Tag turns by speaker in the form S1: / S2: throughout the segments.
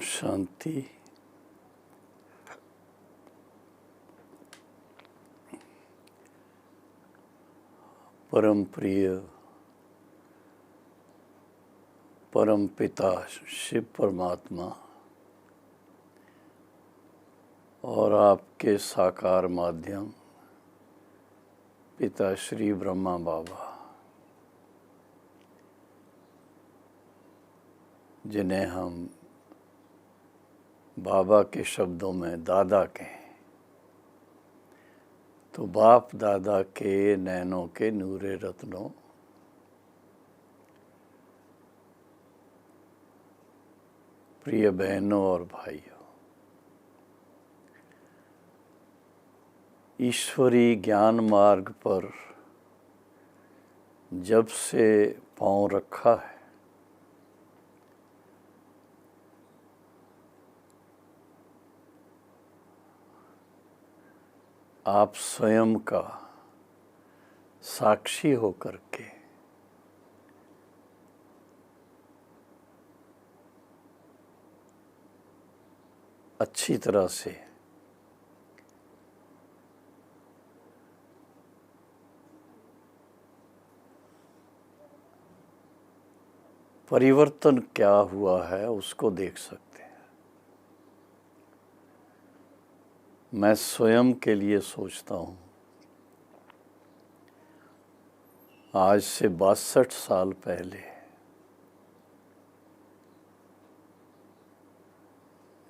S1: शांति। परम प्रिय परम पिता शिव परमात्मा और आपके साकार माध्यम पिता श्री ब्रह्मा बाबा, जिन्हें हम बाबा के शब्दों में दादा कहें, तो बाप दादा के नैनों के नूरे रत्नों, प्रिय बहनों और भाइयों, ईश्वरी ज्ञान मार्ग पर जब से पांव रखा है, आप स्वयं का साक्षी होकर के अच्छी तरह से परिवर्तन क्या हुआ है उसको देख सकते हैं। मैं स्वयं के लिए सोचता हूँ, आज से 62 साल पहले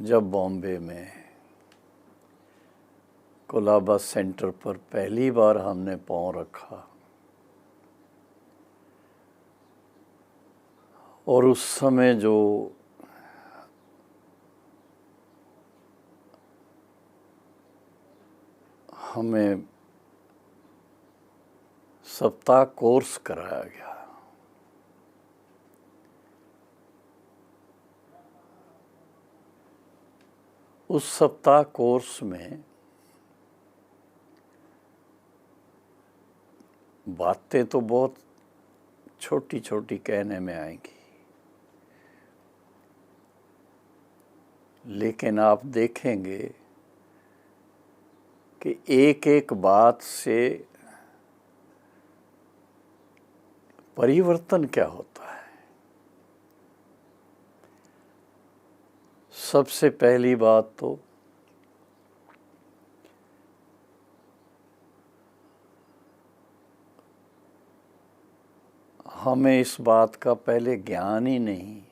S1: जब बॉम्बे में कोलाबा सेंटर पर पहली बार हमने पांव रखा और उस समय जो हमें सप्ताह कोर्स कराया गया, उस सप्ताह कोर्स में बातें तो बहुत छोटी छोटी कहने में आएंगी, लेकिन आप देखेंगे कि एक एक बात से परिवर्तन क्या होता है। सबसे पहली बात तो हमें इस बात का पहले ज्ञान ही नहीं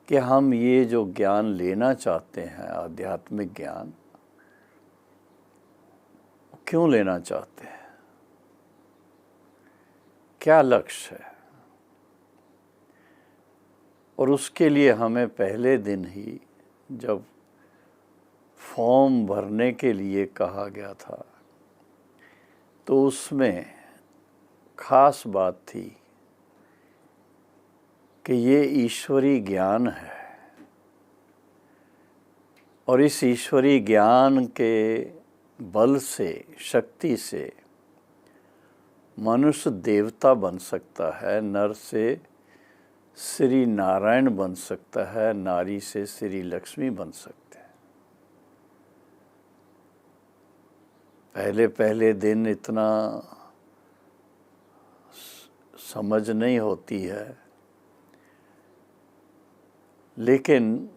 S1: कि हम ये जो ज्ञान लेना चाहते हैं, आध्यात्मिक ज्ञान, क्यों लेना चाहते हैं, क्या लक्ष्य है। और उसके लिए हमें पहले दिन ही जब फॉर्म भरने के लिए कहा गया था, तो उसमें खास बात थी कि ये ईश्वरी ज्ञान है और इस ईश्वरी ज्ञान के बल से, शक्ति से मनुष्य देवता बन सकता है, नर से श्री नारायण बन सकता है, नारी से श्री लक्ष्मी बन सकते हैं। पहले पहले दिन इतना समझ नहीं होती है, लेकिन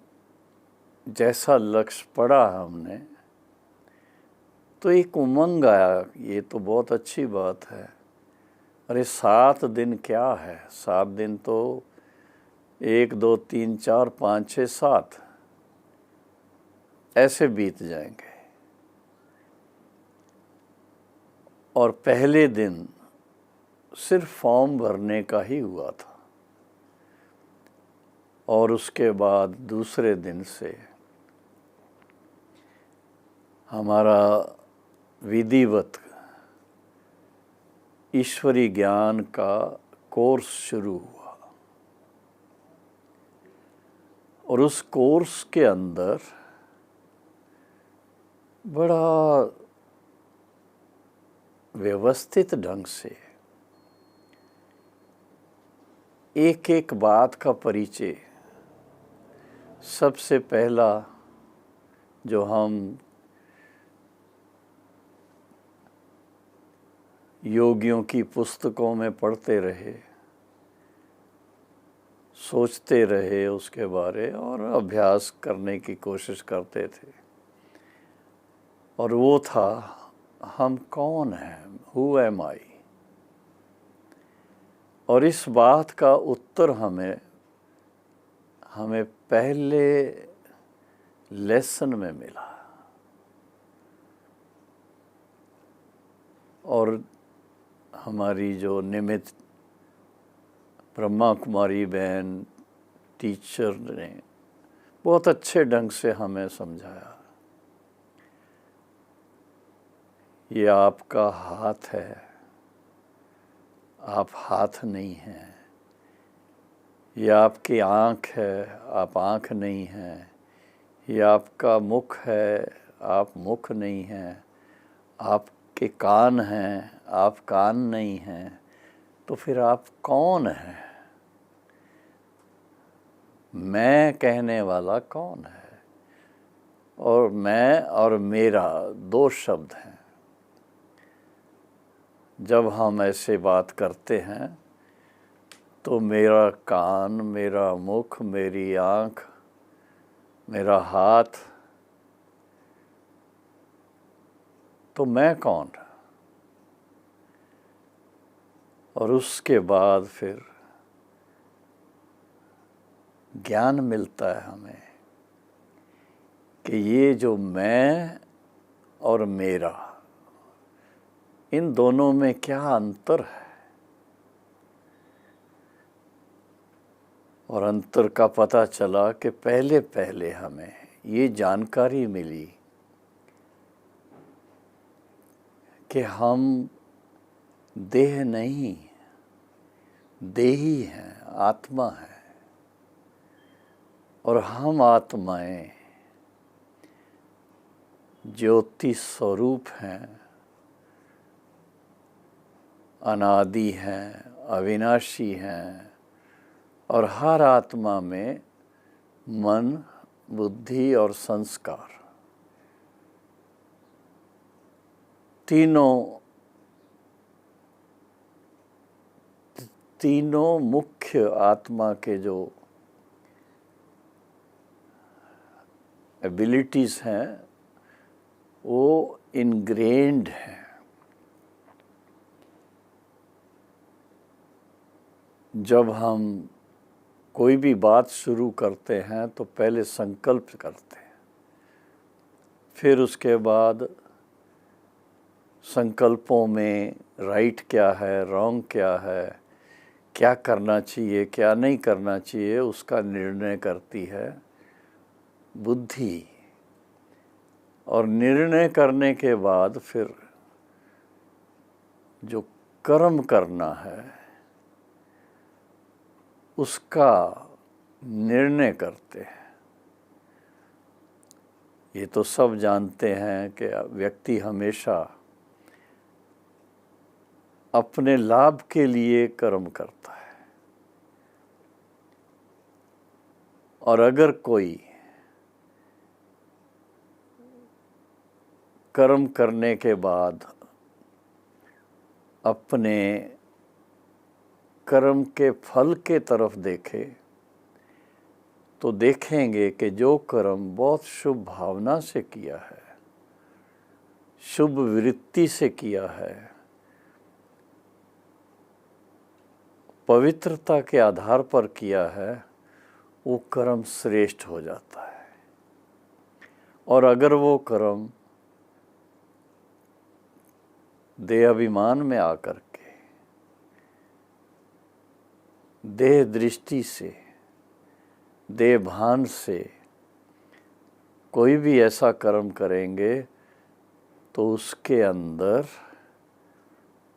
S1: जैसा लक्ष्य पढ़ा हमने तो एक उमंग आया, ये तो बहुत अच्छी बात है। अरे 7 दिन क्या है, 7 दिन तो 1 2 3 4 5 6 7 ऐसे बीत जाएंगे। और पहले दिन सिर्फ फॉर्म भरने का ही हुआ था और उसके बाद दूसरे दिन से हमारा विधिवत ईश्वरी ज्ञान का कोर्स शुरू हुआ। और उस कोर्स के अंदर बड़ा व्यवस्थित ढंग से एक एक बात का परिचय सबसे पहला जो हम योगियों की पुस्तकों में पढ़ते रहे, सोचते रहे उसके बारे और अभ्यास करने की कोशिश करते थे, और वो था हम कौन हैं, हु एम आई। और इस बात का उत्तर हमें पहले लेसन में मिला। और हमारी जो निमित्त ब्रह्मा कुमारी बहन टीचर ने बहुत अच्छे ढंग से हमें समझाया, ये आपका हाथ है, आप हाथ नहीं हैं। ये आपकी आँख है, आप आँख नहीं हैं। ये आपका मुख है, आप मुख नहीं हैं। आपके कान हैं, आप कान नहीं हैं। तो फिर आप कौन हैं? मैं कहने वाला कौन है? और मैं और मेरा दो शब्द हैं। जब हम ऐसे बात करते हैं तो मेरा कान, मेरा मुख, मेरी आँख, मेरा हाथ, तो मैं कौन? और उसके बाद फिर ज्ञान मिलता है हमें कि ये जो मैं और मेरा, इन दोनों में क्या अंतर है। और अंतर का पता चला कि पहले हमें ये जानकारी मिली कि हम देह नहीं, देही हैं, आत्मा है। और हम आत्माएं ज्योति स्वरूप हैं, अनादि हैं, अविनाशी हैं। और हर आत्मा में मन, बुद्धि और संस्कार, तीनों मुख्य आत्मा के जो एबिलिटीज़ हैं वो इनग्रेन्ड हैं। जब हम कोई भी बात शुरू करते हैं तो पहले संकल्प करते हैं, फिर उसके बाद संकल्पों में राइट क्या है, रॉन्ग क्या है, क्या करना चाहिए, क्या नहीं करना चाहिए, उसका निर्णय करती है बुद्धि। और निर्णय करने के बाद फिर जो कर्म करना है उसका निर्णय करते हैं। ये तो सब जानते हैं कि व्यक्ति हमेशा अपने लाभ के लिए कर्म करता है। और अगर कोई कर्म करने के बाद अपने कर्म के फल के तरफ देखे तो देखेंगे कि जो कर्म बहुत शुभ भावना से किया है, शुभ वृत्ति से किया है, पवित्रता के आधार पर किया है, वो कर्म श्रेष्ठ हो जाता है। और अगर वो कर्म देह अभिमान में आकर के, देह दृष्टि से, देह भान से कोई भी ऐसा कर्म करेंगे तो उसके अंदर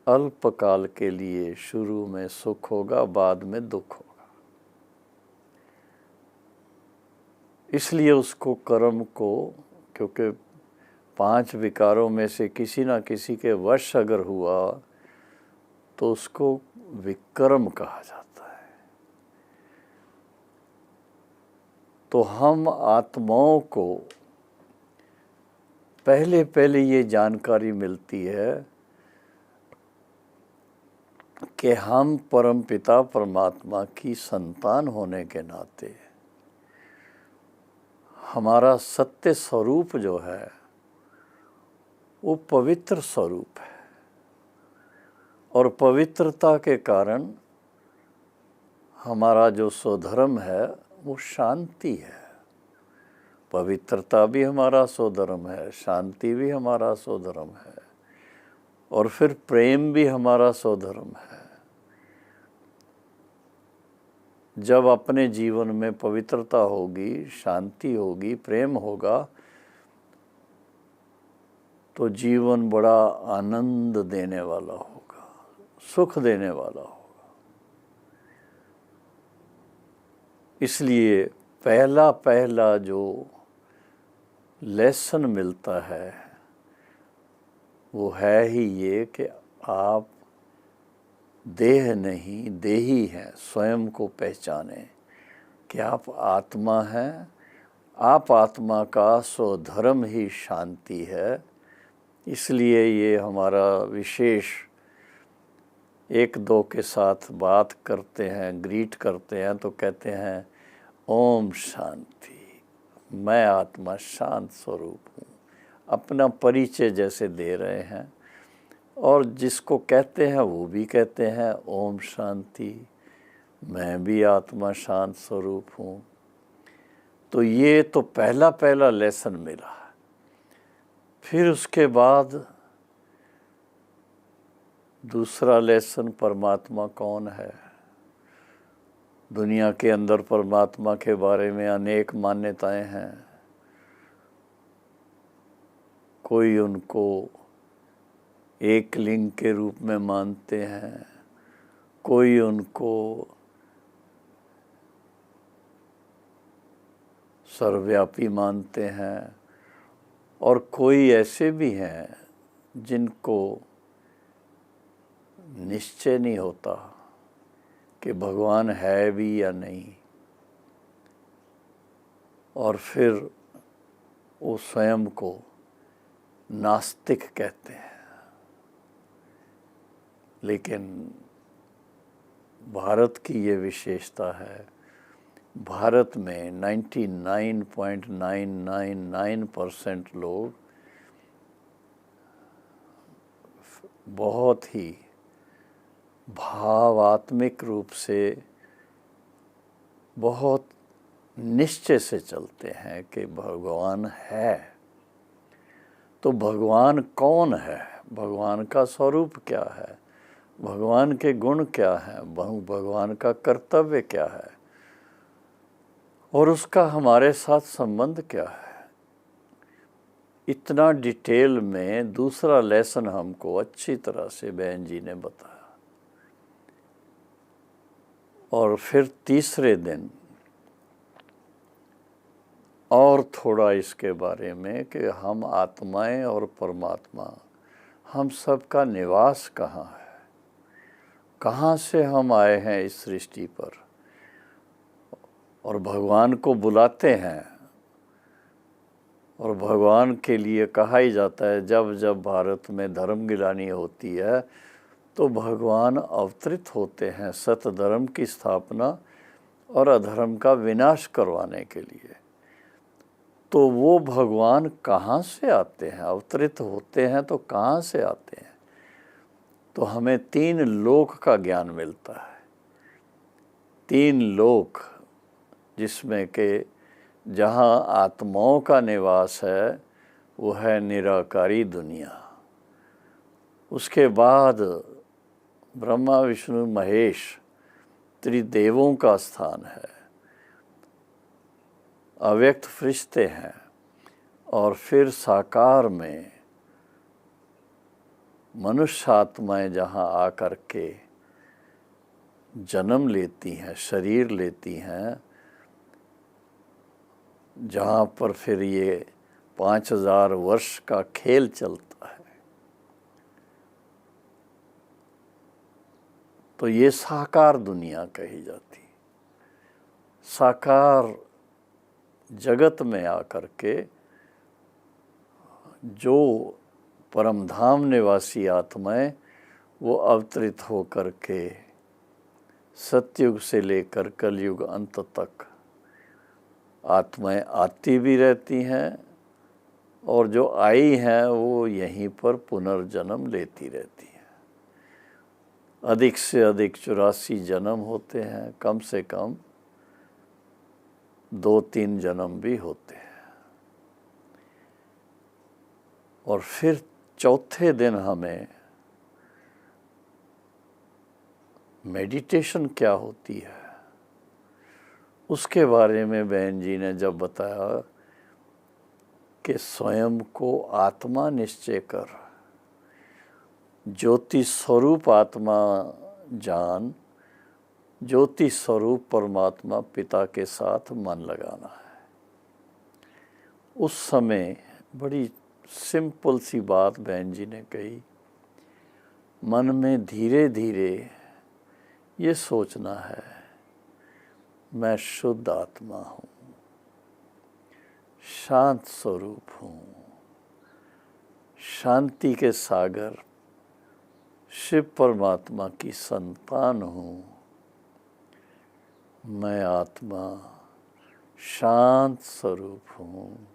S1: अल्पकाल के लिए शुरू में सुख होगा, बाद में दुख होगा। इसलिए उसको कर्म को, क्योंकि 5 विकारों में से किसी ना किसी के वश अगर हुआ तो उसको विकर्म कहा जाता है। तो हम आत्माओं को पहले पहले ये जानकारी मिलती है कि हम परमपिता परमात्मा की संतान होने के नाते हमारा सत्य स्वरूप जो है वो पवित्र स्वरूप है, और पवित्रता के कारण हमारा जो स्वधर्म है वो शांति है। पवित्रता भी हमारा स्वधर्म है, शांति भी हमारा स्वधर्म है, और फिर प्रेम भी हमारा स्वधर्म है। जब अपने जीवन में पवित्रता होगी, शांति होगी, प्रेम होगा, तो जीवन बड़ा आनंद देने वाला होगा, सुख देने वाला होगा। इसलिए पहला पहला जो लेसन मिलता है वो है ही ये कि आप देह नहीं देही हैं, स्वयं को पहचानें कि आप आत्मा हैं। आप आत्मा का स्वधर्म ही शांति है। इसलिए ये हमारा विशेष एक दो के साथ बात करते हैं, ग्रीट करते हैं तो कहते हैं ओम शांति, मैं आत्मा शांत स्वरूप हूँ। अपना परिचय जैसे दे रहे हैं, और जिसको कहते हैं वो भी कहते हैं ओम शांति, मैं भी आत्मा शांत स्वरूप हूँ। तो ये तो पहला पहला लेसन मिला। फिर उसके बाद दूसरा लेसन, परमात्मा कौन है। दुनिया के अंदर परमात्मा के बारे में अनेक मान्यताएं हैं। कोई उनको एक लिंग के रूप में मानते हैं, कोई उनको सर्वव्यापी मानते हैं, और कोई ऐसे भी हैं जिनको निश्चय नहीं होता कि भगवान है भी या नहीं, और फिर वो स्वयं को नास्तिक कहते हैं। लेकिन भारत की ये विशेषता है, भारत में 99.999% लोग बहुत ही भावात्मिक रूप से, बहुत निश्चय से चलते हैं कि भगवान है। तो भगवान कौन है, भगवान का स्वरूप क्या है, भगवान के गुण क्या हैं, भगवान का कर्तव्य क्या है, और उसका हमारे साथ संबंध क्या है, इतना डिटेल में दूसरा लेसन हमको अच्छी तरह से बहन जी ने बताया। और फिर तीसरे दिन और थोड़ा इसके बारे में कि हम आत्माएं और परमात्मा, हम सबका निवास कहाँ है, कहाँ से हम आए हैं इस सृष्टि पर, और भगवान को बुलाते हैं। और भगवान के लिए कहा ही जाता है, जब जब भारत में धर्म गिलानी होती है तो भगवान अवतरित होते हैं सतधर्म की स्थापना और अधर्म का विनाश करवाने के लिए। तो वो भगवान कहाँ से आते हैं, अवतरित होते हैं तो कहाँ से आते हैं। तो हमें 3 लोक का ज्ञान मिलता है। 3 लोक जिसमें के जहाँ आत्माओं का निवास है वो है निराकारी दुनिया। उसके बाद ब्रह्मा विष्णु महेश त्रिदेवों का स्थान है, अव्यक्त फरिश्ते हैं, और फिर साकार में मनुष्य आत्माएं जहाँ आकर के जन्म लेती हैं, शरीर लेती हैं, जहाँ पर फिर ये 5000 वर्ष का खेल चलता है। तो ये साकार दुनिया कही जाती। साकार जगत में आकर के जो परम धाम निवासी आत्माएं वो अवतरित होकर के सतयुग से लेकर कलयुग अंत तक आत्माएं आती भी रहती हैं और जो आई हैं वो यहीं पर पुनर्जन्म लेती रहती हैं। अधिक से अधिक 84 जन्म होते हैं, कम से कम 2-3 जन्म भी होते हैं। और फिर चौथे दिन हमें मेडिटेशन क्या होती है उसके बारे में बहन जी ने जब बताया कि स्वयं को आत्मा निश्चय कर ज्योति स्वरूप आत्मा जान, ज्योति स्वरूप परमात्मा पिता के साथ मन लगाना है। उस समय बड़ी सिंपल सी बात बहन जी ने कही, मन में धीरे धीरे ये सोचना है मैं शुद्ध आत्मा हूँ, शांत स्वरूप हूँ, शांति के सागर शिव परमात्मा की संतान हूँ। मैं आत्मा शांत स्वरूप हूँ,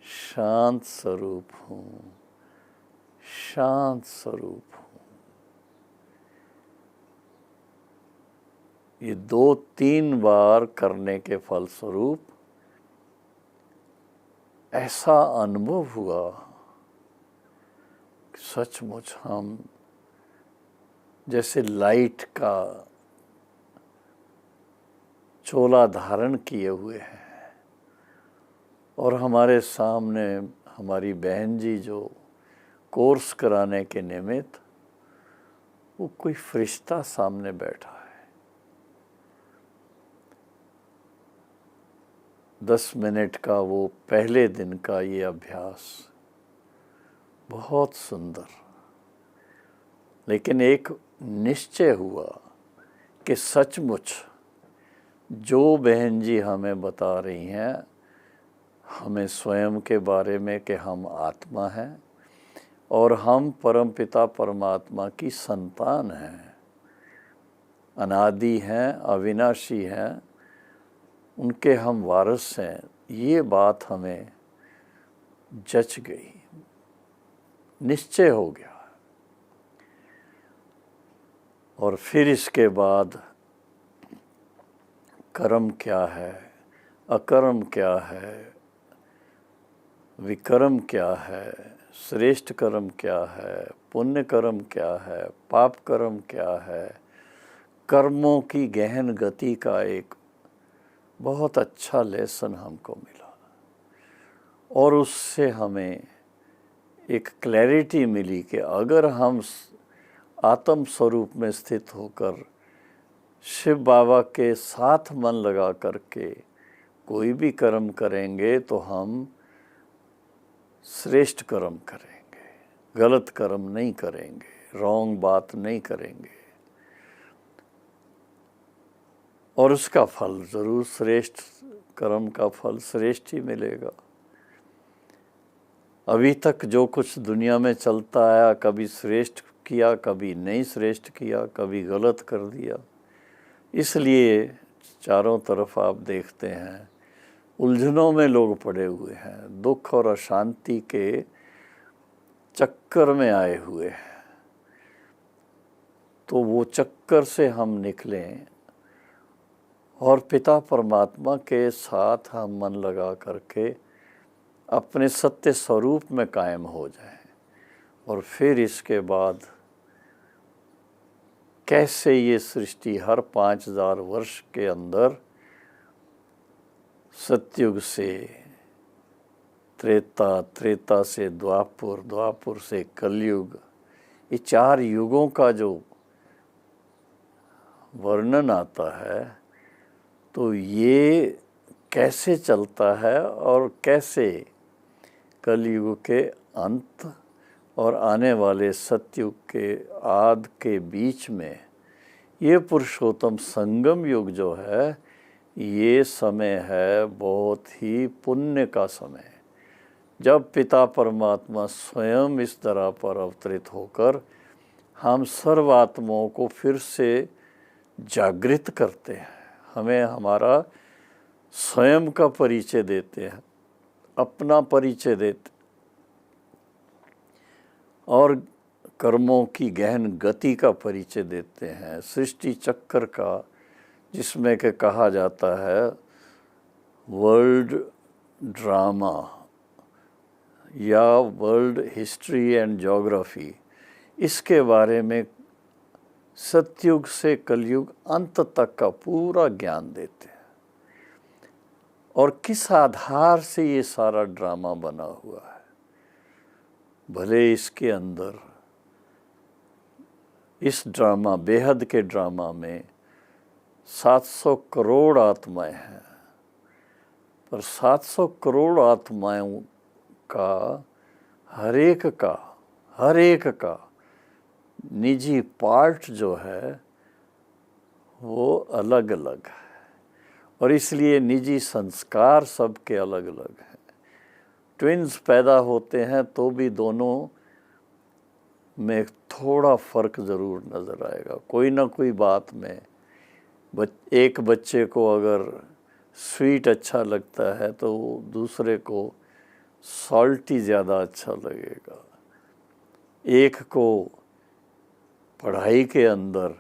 S1: शांत स्वरूप हूँ, शांत स्वरूप हूँ। ये 2-3 बार करने के फलस्वरूप ऐसा अनुभव हुआ कि सचमुच हम जैसे लाइट का चोला धारण किए हुए हैं और हमारे सामने हमारी बहन जी जो कोर्स कराने के निमित्त वो कोई फरिश्ता सामने बैठा है। 10 मिनट का वो पहले दिन का ये अभ्यास बहुत सुंदर, लेकिन एक निश्चय हुआ कि सचमुच जो बहन जी हमें बता रही हैं हमें स्वयं के बारे में कि हम आत्मा हैं और हम परमपिता परमात्मा की संतान हैं, अनादि हैं, अविनाशी हैं, उनके हम वारिस हैं, ये बात हमें जच गई, निश्चय हो गया। और फिर इसके बाद कर्म क्या है, अकर्म क्या है, विकर्म क्या है, श्रेष्ठ कर्म क्या है, पुण्य कर्म क्या है, पाप कर्म क्या है, कर्मों की गहन गति का एक बहुत अच्छा लेसन हमको मिला और उससे हमें एक क्लैरिटी मिली कि अगर हम आत्म स्वरूप में स्थित होकर शिव बाबा के साथ मन लगा करके कोई भी कर्म करेंगे तो हम श्रेष्ठ कर्म करेंगे, गलत कर्म नहीं करेंगे, रॉन्ग बात नहीं करेंगे और उसका फल ज़रूर श्रेष्ठ कर्म का फल श्रेष्ठ ही मिलेगा। अभी तक जो कुछ दुनिया में चलता आया, कभी श्रेष्ठ किया, कभी नहीं श्रेष्ठ किया, कभी गलत कर दिया, इसलिए चारों तरफ आप देखते हैं उलझनों में लोग पड़े हुए हैं, दुख और अशांति के चक्कर में आए हुए हैं। तो वो चक्कर से हम निकलें और पिता परमात्मा के साथ हम मन लगा करके अपने सत्य स्वरूप में कायम हो जाएं। और फिर इसके बाद कैसे ये सृष्टि हर 5000 वर्ष के अंदर सतयुग से त्रेता, त्रेता से द्वापुर, द्वापुर से कलयुग, ये 4 युगों का जो वर्णन आता है तो ये कैसे चलता है और कैसे कलयुग के अंत और आने वाले सतयुग के आदि के बीच में ये पुरुषोत्तम संगम युग जो है ये समय है बहुत ही पुण्य का समय, जब पिता परमात्मा स्वयं इस धरा पर अवतरित होकर हम सर्व आत्माओं को फिर से जागृत करते हैं, हमें हमारा स्वयं का परिचय देते हैं, अपना परिचय देते और कर्मों की गहन गति का परिचय देते हैं, सृष्टि चक्कर का, जिसमें के कहा जाता है वर्ल्ड ड्रामा या वर्ल्ड हिस्ट्री एंड ज्योग्राफी, इसके बारे में सतयुग से कलयुग अंत तक का पूरा ज्ञान देते हैं। और किस आधार से ये सारा ड्रामा बना हुआ है, भले इसके अंदर इस ड्रामा, बेहद के ड्रामा में 700 करोड़ आत्माएं हैं, पर 700 करोड़ आत्माओं का हर एक का निजी पार्ट जो है वो अलग अलग है, और इसलिए निजी संस्कार सबके अलग अलग हैं। ट्विन्स पैदा होते हैं तो भी दोनों में थोड़ा फ़र्क ज़रूर नज़र आएगा, कोई ना कोई बात में। एक बच्चे को अगर स्वीट अच्छा लगता है तो दूसरे को सॉल्टी ज़्यादा अच्छा लगेगा। एक को पढ़ाई के अंदर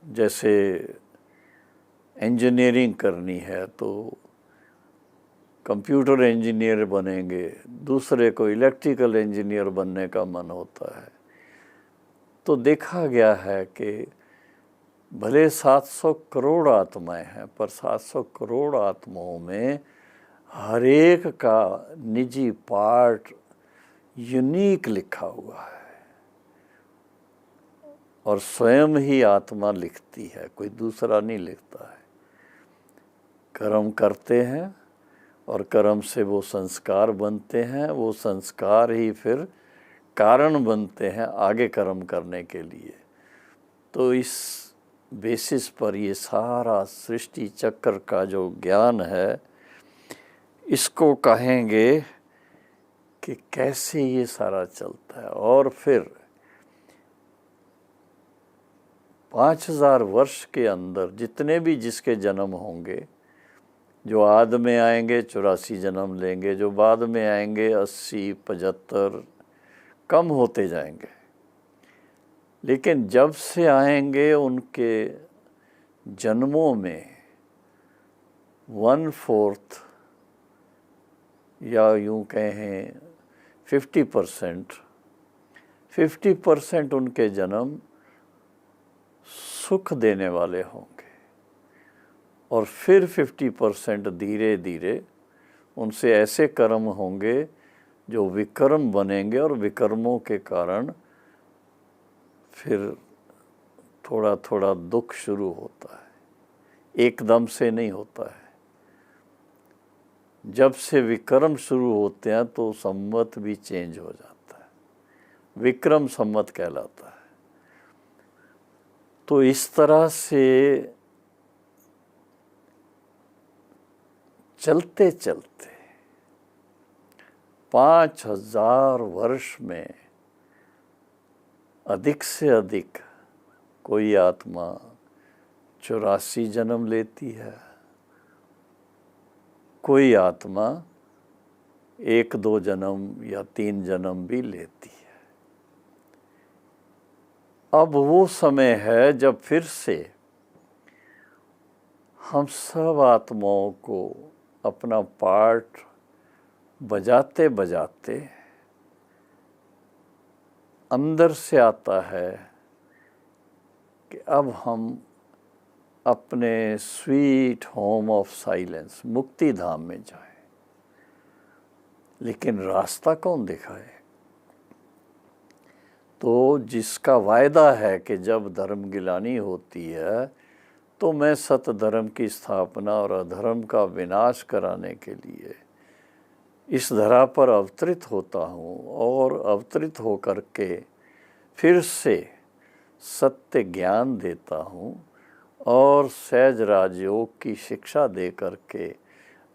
S1: जैसे इंजीनियरिंग करनी है तो कंप्यूटर इंजीनियर बनेंगे, दूसरे को इलेक्ट्रिकल इंजीनियर बनने का मन होता है। तो देखा गया है कि भले 700 करोड़ आत्माएं हैं, पर 700 करोड़ आत्माओं में हर एक का निजी पार्ट यूनिक लिखा हुआ है, और स्वयं ही आत्मा लिखती है, कोई दूसरा नहीं लिखता है। कर्म करते हैं और कर्म से वो संस्कार बनते हैं, वो संस्कार ही फिर कारण बनते हैं आगे कर्म करने के लिए। तो इस बेसिस पर ये सारा सृष्टि चक्र का जो ज्ञान है, इसको कहेंगे कि कैसे ये सारा चलता है। और फिर 5000 वर्ष के अंदर जितने भी जिसके जन्म होंगे, जो आद में आएंगे 84 जन्म लेंगे, जो बाद में आएंगे 80, 75 कम होते जाएंगे, लेकिन जब से आएंगे उनके जन्मों में 1/4 या यूँ कहें 50% उनके जन्म सुख देने वाले होंगे, और फिर 50% धीरे धीरे उनसे ऐसे कर्म होंगे जो विकर्म बनेंगे, और विकर्मों के कारण फिर थोड़ा थोड़ा दुख शुरू होता है, एकदम से नहीं होता है। जब से विक्रम शुरू होते हैं तो संवत भी चेंज हो जाता है, विक्रम संवत कहलाता है। तो इस तरह से चलते चलते 5000 वर्ष में अधिक से अधिक कोई आत्मा 84 जन्म लेती है, कोई आत्मा 1-2 जन्म या 3 जन्म भी लेती है। अब वो समय है जब फिर से हम सब आत्माओं को अपना पार्ट बजाते बजाते अंदर से आता है कि अब हम अपने स्वीट होम ऑफ साइलेंस, मुक्ति धाम में जाएं। लेकिन रास्ता कौन दिखाए? तो जिसका वायदा है कि जब धर्म गिलानी होती है तो मैं सत धर्म की स्थापना और अधर्म का विनाश कराने के लिए इस धरा पर अवतरित होता हूँ, और अवतरित होकर के फिर से सत्य ज्ञान देता हूँ और सहज राजयोग की शिक्षा दे करके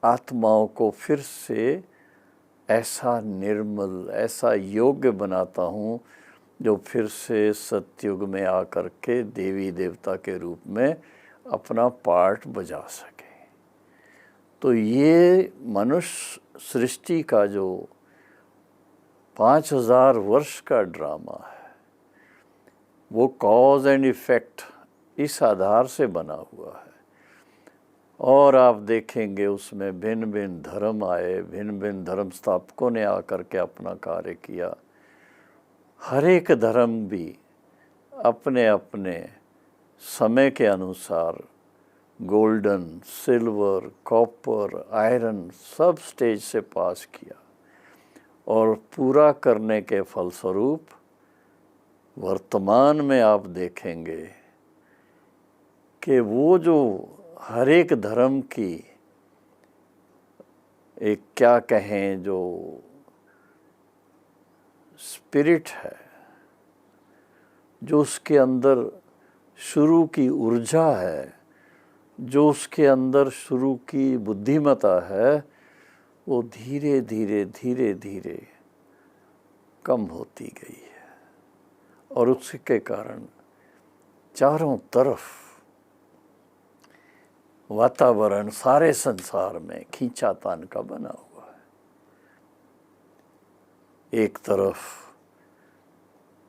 S1: आत्माओं को फिर से ऐसा निर्मल, ऐसा योग्य बनाता हूँ जो फिर से सतयुग में आकर के देवी देवता के रूप में अपना पार्ट बजा सके। तो ये मनुष्य सृष्टि का जो 5000 वर्ष का ड्रामा है, वो कॉज एंड इफ़ेक्ट इस आधार से बना हुआ है। और आप देखेंगे उसमें भिन्न भिन्न धर्म आए, भिन्न भिन्न धर्म स्थापकों ने आकर के अपना कार्य किया। हर एक धर्म भी अपने अपने समय के अनुसार गोल्डन, सिल्वर, कॉपर, आयरन सब स्टेज से पास किया और पूरा करने के फलस्वरूप वर्तमान में आप देखेंगे कि वो जो हर एक धर्म की एक क्या कहें जो स्पिरिट है, जो उसके अंदर शुरू की ऊर्जा है, जो उसके अंदर शुरू की बुद्धिमत्ता है, वो धीरे धीरे धीरे धीरे कम होती गई है। और उसके कारण चारों तरफ वातावरण सारे संसार में खींचातान का बना हुआ है। एक तरफ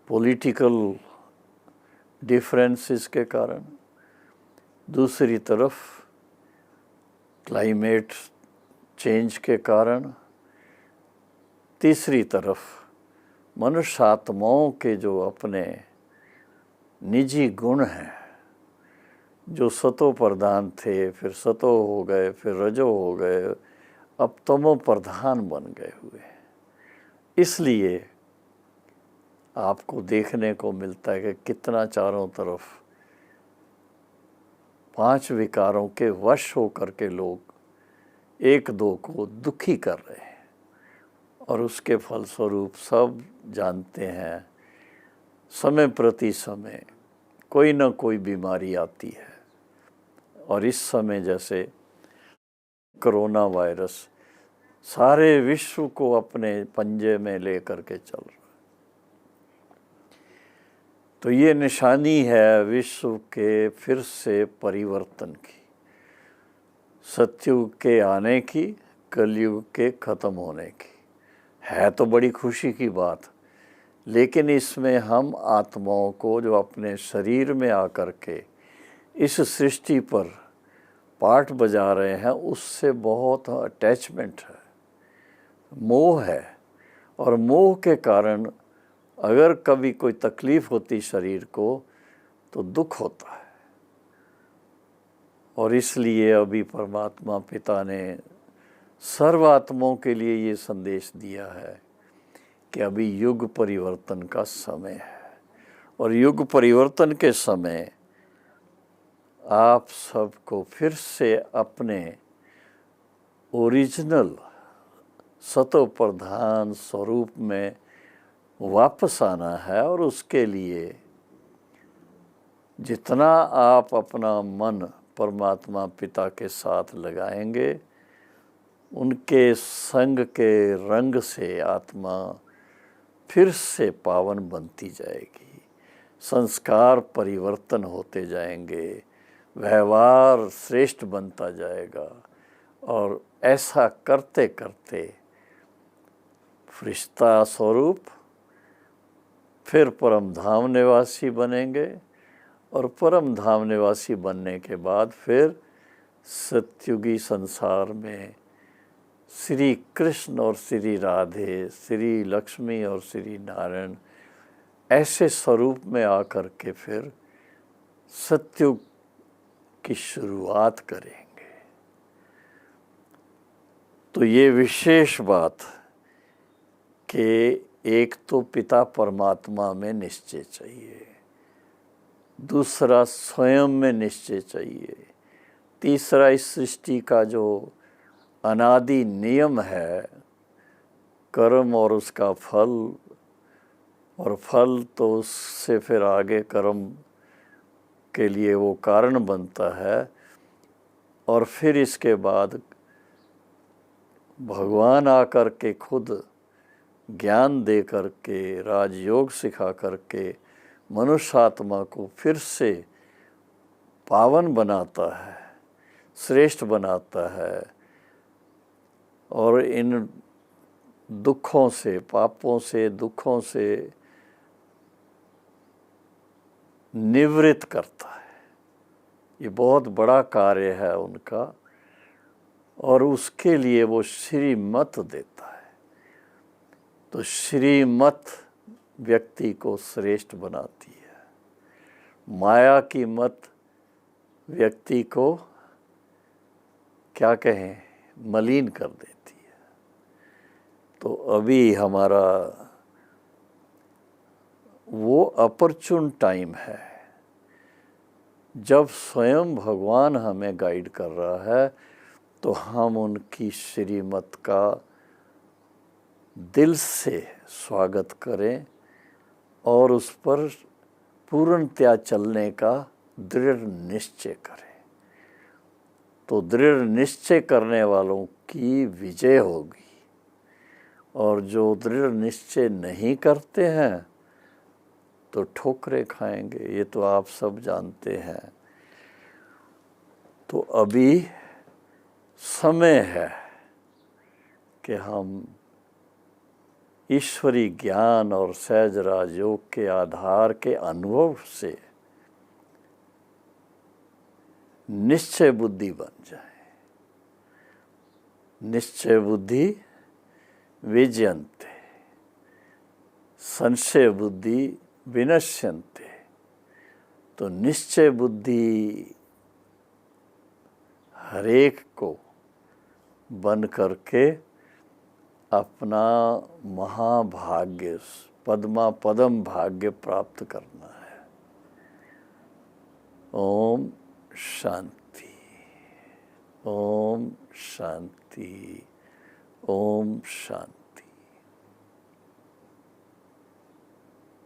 S1: पॉलिटिकल डिफरेंसेस के कारण, दूसरी तरफ क्लाइमेट चेंज के कारण, तीसरी तरफ मनुष्य आत्माओं के जो अपने निजी गुण हैं, जो सतो प्रधान थे, फिर सतो हो गए, फिर रजो हो गए, अब तमो प्रधान बन गए हुए। इसलिए आपको देखने को मिलता है कि कितना चारों तरफ 5 विकारों के वश होकर के लोग एक दो को दुखी कर रहे हैं। और उसके फलस्वरूप सब जानते हैं समय प्रति समय कोई ना कोई बीमारी आती है। और इस समय जैसे कोरोना वायरस सारे विश्व को अपने पंजे में लेकर के चल रहा है। तो ये निशानी है विश्व के फिर से परिवर्तन की, सतयुग के आने की, कलयुग के ख़त्म होने की। है तो बड़ी खुशी की बात, लेकिन इसमें हम आत्माओं को जो अपने शरीर में आकर के इस सृष्टि पर पार्ट बजा रहे हैं, उससे बहुत अटैचमेंट है, मोह है। और मोह के कारण अगर कभी कोई तकलीफ़ होती शरीर को तो दुख होता है। और इसलिए अभी परमात्मा पिता ने सर्व आत्माओं के लिए ये संदेश दिया है कि अभी युग परिवर्तन का समय है। और युग परिवर्तन के समय आप सबको फिर से अपने ओरिजिनल सतो प्रधान स्वरूप में वापस आना है। और उसके लिए जितना आप अपना मन परमात्मा पिता के साथ लगाएंगे, उनके संग के रंग से आत्मा फिर से पावन बनती जाएगी, संस्कार परिवर्तन होते जाएंगे, व्यवहार श्रेष्ठ बनता जाएगा। और ऐसा करते करते फरिश्ता स्वरूप फिर परम धाम निवासी बनेंगे। और परम धाम निवासी बनने के बाद फिर सतयुगी संसार में श्री कृष्ण और श्री राधे, श्री लक्ष्मी और श्री नारायण ऐसे स्वरूप में आकर के फिर सतयुग की शुरुआत करेंगे। तो ये विशेष बात कि एक तो पिता परमात्मा में निश्चय चाहिए, दूसरा स्वयं में निश्चय चाहिए, तीसरा इस सृष्टि का जो अनादि नियम है कर्म और उसका फल, और फल तो उससे फिर आगे कर्म के लिए वो कारण बनता है। और फिर इसके बाद भगवान आकर के खुद ज्ञान दे करके, राजयोग सिखा करके मनुष्य आत्मा को फिर से पावन बनाता है, श्रेष्ठ बनाता है, और इन दुखों से, पापों से, दुखों से निवृत्त करता है। ये बहुत बड़ा कार्य है उनका, और उसके लिए वो श्रीमत देता है। तो श्रीमत व्यक्ति को श्रेष्ठ बनाती है। माया की मत व्यक्ति को क्या कहें, मलिन कर देती है। तो अभी हमारा वो अपॉर्चुन टाइम है जब स्वयं भगवान हमें गाइड कर रहा है, तो हम उनकी श्रीमत का दिल से स्वागत करें और उस पर पूर्णतया चलने का दृढ़ निश्चय करें। तो दृढ़ निश्चय करने वालों की विजय होगी, और जो दृढ़ निश्चय नहीं करते हैं तो ठोकरें खाएंगे। ये तो आप सब जानते हैं। तो अभी समय है कि हम ईश्वरी ज्ञान और सहज राजयोग के आधार के अनुभव से निश्चय बुद्धि बन जाए। निश्चय बुद्धि विजयन्ते, संशय बुद्धि विनश्यन्ते। तो निश्चय बुद्धि हरेक को बन करके अपना महाभाग्य, पद्मा पदम भाग्य प्राप्त करना है। ओम शांति, ओम शांति, ओम शांति।